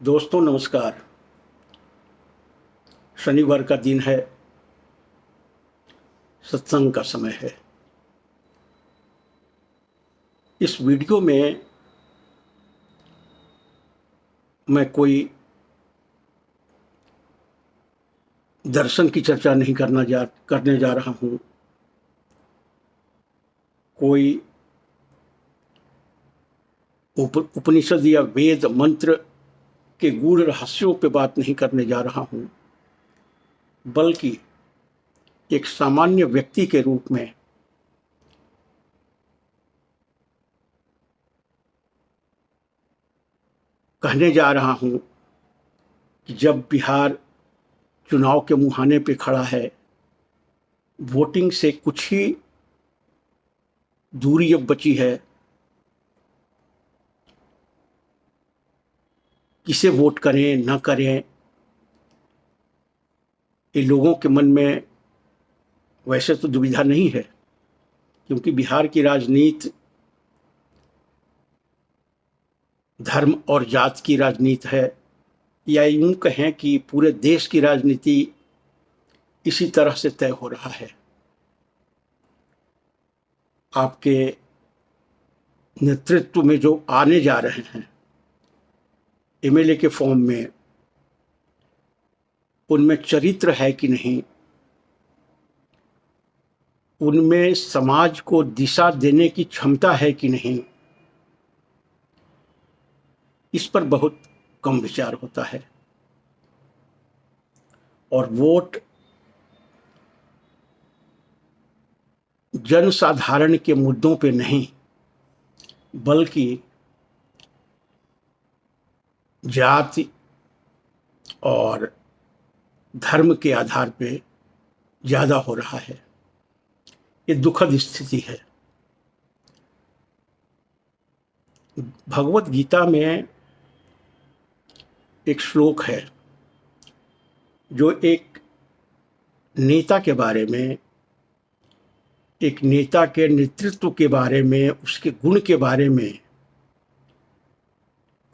दोस्तों नमस्कार। शनिवार का दिन है, सत्संग का समय है। इस वीडियो में मैं कोई दर्शन की चर्चा नहीं करने जा रहा हूँ। कोई उपनिषद या वेद मंत्र के गूढ़ रहस्यों पे बात नहीं करने जा रहा हूँ, बल्कि एक सामान्य व्यक्ति के रूप में कहने जा रहा हूँ कि जब बिहार चुनाव के मुहाने पे खड़ा है, वोटिंग से कुछ ही दूरी अब बची है, किसे वोट करें न करें, ये लोगों के मन में वैसे तो दुविधा नहीं है, क्योंकि बिहार की राजनीति धर्म और जात की राजनीति है, या यूं कहें कि पूरे देश की राजनीति इसी तरह से तय हो रहा है। आपके नेतृत्व में जो आने जा रहे हैं एमएलए के फॉर्म में, उनमें चरित्र है कि नहीं, उनमें समाज को दिशा देने की क्षमता है कि नहीं, इस पर बहुत कम विचार होता है। और वोट जनसाधारण के मुद्दों पे नहीं, बल्कि जाति और धर्म के आधार पे ज्यादा हो रहा है। ये दुखद स्थिति है। भगवत गीता में एक श्लोक है जो एक नेता के बारे में, एक नेता के नेतृत्व के बारे में, उसके गुण के बारे में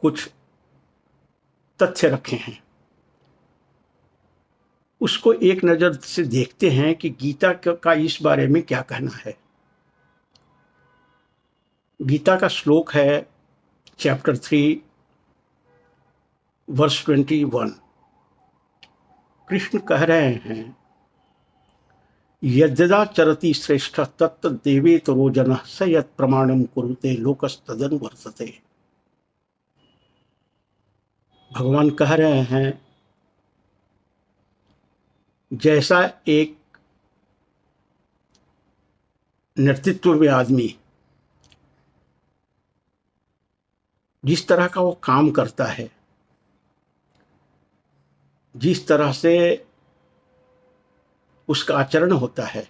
कुछ तथ्य रखे हैं। उसको एक नज़र से देखते हैं कि गीता का इस बारे में क्या कहना है। गीता का श्लोक है चैप्टर 3 वर्स 21। कृष्ण कह रहे हैं, यद्यदा चरति श्रेष्ठ तत्त देवेतरो जनः स यत् प्रमाणम कुरुते लोकस्तदनु वर्तते। भगवान कह रहे हैं, जैसा एक नेतृत्व में आदमी जिस तरह का वो काम करता है, जिस तरह से उसका आचरण होता है,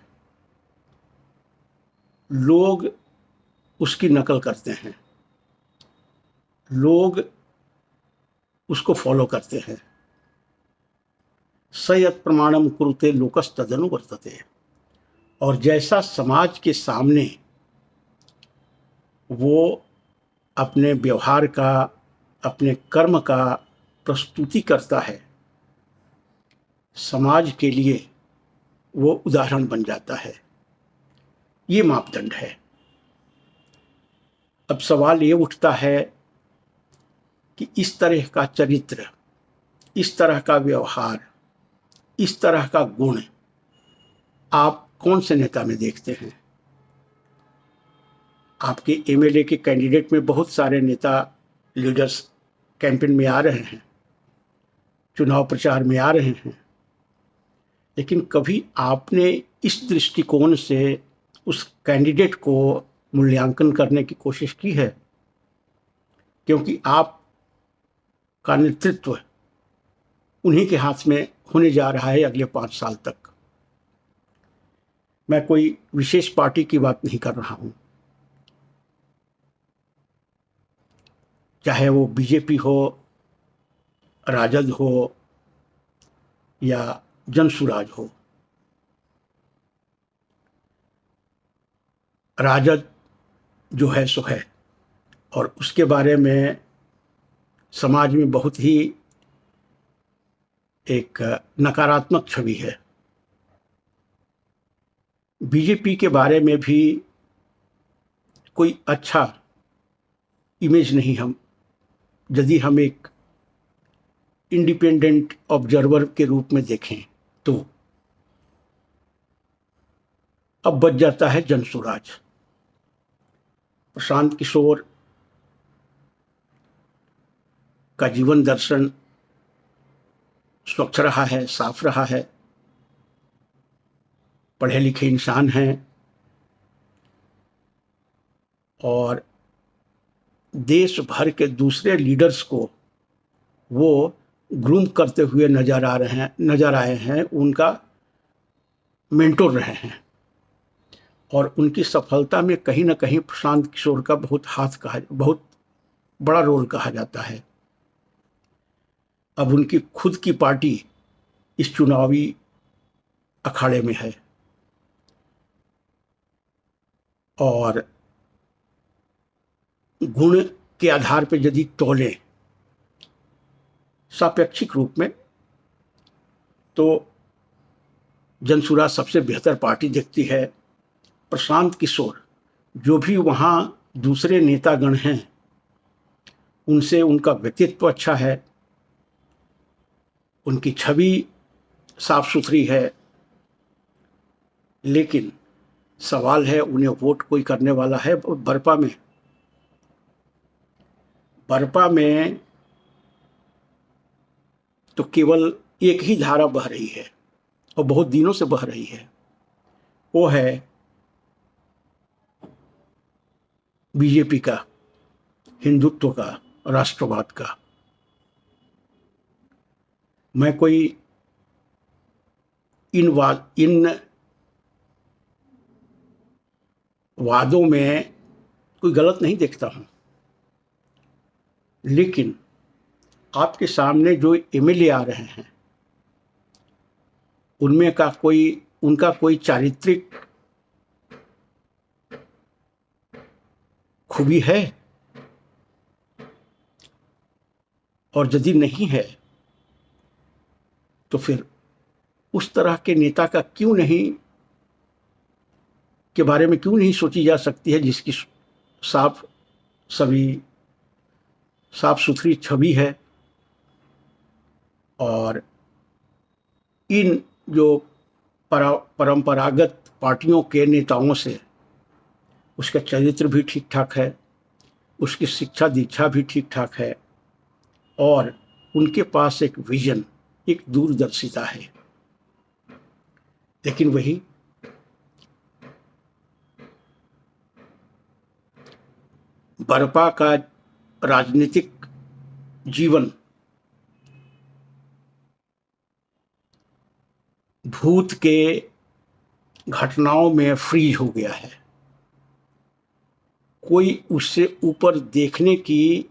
लोग उसकी नकल करते हैं, लोग उसको फॉलो करते हैं। स यत् प्रमाणम कुरुते लोकस्तदनु वर्तते। और जैसा समाज के सामने वो अपने व्यवहार का, अपने कर्म का प्रस्तुति करता है, समाज के लिए वो उदाहरण बन जाता है। ये मापदंड है। अब सवाल ये उठता है कि इस तरह का चरित्र, इस तरह का व्यवहार, इस तरह का गुण आप कौन से नेता में देखते हैं? आपके एमएलए के कैंडिडेट में बहुत सारे नेता, लीडर्स कैंपेन में आ रहे हैं, चुनाव प्रचार में आ रहे हैं, लेकिन कभी आपने इस दृष्टिकोण से उस कैंडिडेट को मूल्यांकन करने की कोशिश की है? क्योंकि आपका नेतृत्व उन्हीं के हाथ में होने जा रहा है अगले 5 साल तक। मैं कोई विशेष पार्टी की बात नहीं कर रहा हूं, चाहे वो बीजेपी हो, राजद हो या जनसुराज हो। राजद जो है सो है, और उसके बारे में समाज में बहुत ही एक नकारात्मक छवि है। बीजेपी के बारे में भी कोई अच्छा इमेज नहीं, हम यदि हम एक इंडिपेंडेंट ऑब्जर्वर के रूप में देखें तो। अब बच जाता है जनसुराज। प्रशांत किशोर का जीवन दर्शन स्वच्छ रहा है, साफ रहा है, पढ़े लिखे इंसान हैं और देश भर के दूसरे लीडर्स को वो ग्रूम करते हुए नजर आए हैं, उनका मेंटोर रहे हैं और उनकी सफलता में कहीं ना कहीं प्रशांत किशोर का बहुत बड़ा रोल कहा जाता है। अब उनकी खुद की पार्टी इस चुनावी अखाड़े में है और गुण के आधार पर यदि तौलें सापेक्षिक रूप में तो जनसुराज सबसे बेहतर पार्टी दिखती है। प्रशांत किशोर जो भी वहाँ दूसरे नेतागण हैं उनसे उनका व्यक्तित्व अच्छा है, उनकी छवि साफ सुथरी है, लेकिन सवाल है उन्हें वोट कोई करने वाला है। बरपा में तो केवल एक ही धारा बह रही है और बहुत दिनों से बह रही है, वो है बीजेपी का, हिंदुत्व का, राष्ट्रवाद का। मैं कोई इन वादों में कोई गलत नहीं देखता हूं, लेकिन आपके सामने जो एमएलए आ रहे हैं उनका कोई चारित्रिक खूबी है? और यदि नहीं है तो फिर उस तरह के नेता के बारे में क्यों नहीं सोची जा सकती है जिसकी साफ सुथरी छवि है और इन जो परंपरागत पार्टियों के नेताओं से उसका चरित्र भी ठीक ठाक है, उसकी शिक्षा दीक्षा भी ठीक ठाक है और उनके पास एक विजन, एक दूरदर्शिता है। लेकिन वही बरपा का राजनीतिक जीवन भूत के घटनाओं में फ्रीज हो गया है। कोई उससे ऊपर देखने की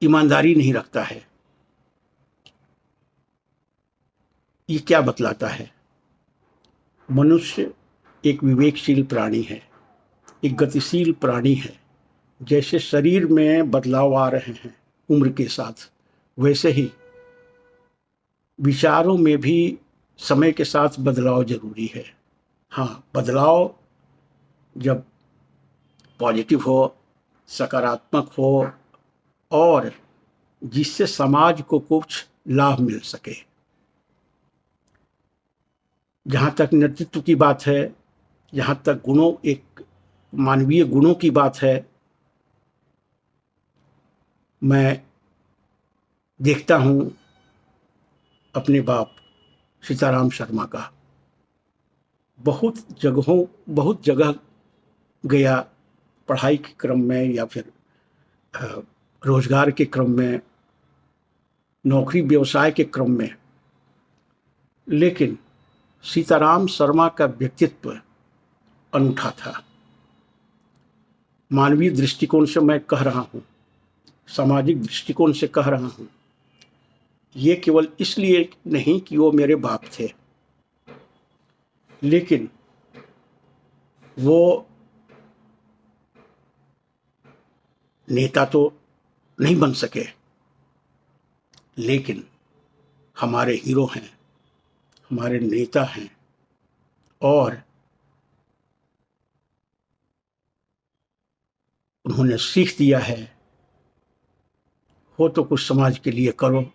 ईमानदारी नहीं रखता है। ये क्या बतलाता है? मनुष्य एक विवेकशील प्राणी है, एक गतिशील प्राणी है। जैसे शरीर में बदलाव आ रहे हैं उम्र के साथ, वैसे ही विचारों में भी समय के साथ बदलाव जरूरी है। हाँ, बदलाव जब पॉजिटिव हो, सकारात्मक हो और जिससे समाज को कुछ लाभ मिल सके। जहाँ तक नेतृत्व की बात है, जहाँ तक एक मानवीय गुणों की बात है, मैं देखता हूँ अपने बाप सीताराम शर्मा का। बहुत जगह गया, पढ़ाई के क्रम में या फिर रोजगार के क्रम में, नौकरी व्यवसाय के क्रम में, लेकिन सीताराम शर्मा का व्यक्तित्व अनूठा था। मानवीय दृष्टिकोण से मैं कह रहा हूँ, सामाजिक दृष्टिकोण से कह रहा हूँ। ये केवल इसलिए नहीं कि वो मेरे बाप थे, लेकिन वो नेता तो नहीं बन सके, लेकिन हमारे हीरो हैं, हमारे नेता हैं, और उन्होंने सीख दिया है, हो तो कुछ समाज के लिए करो,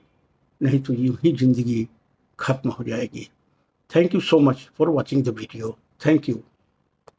नहीं तो यूं ही जिंदगी खत्म हो जाएगी। Thank you so much for watching the video. Thank you.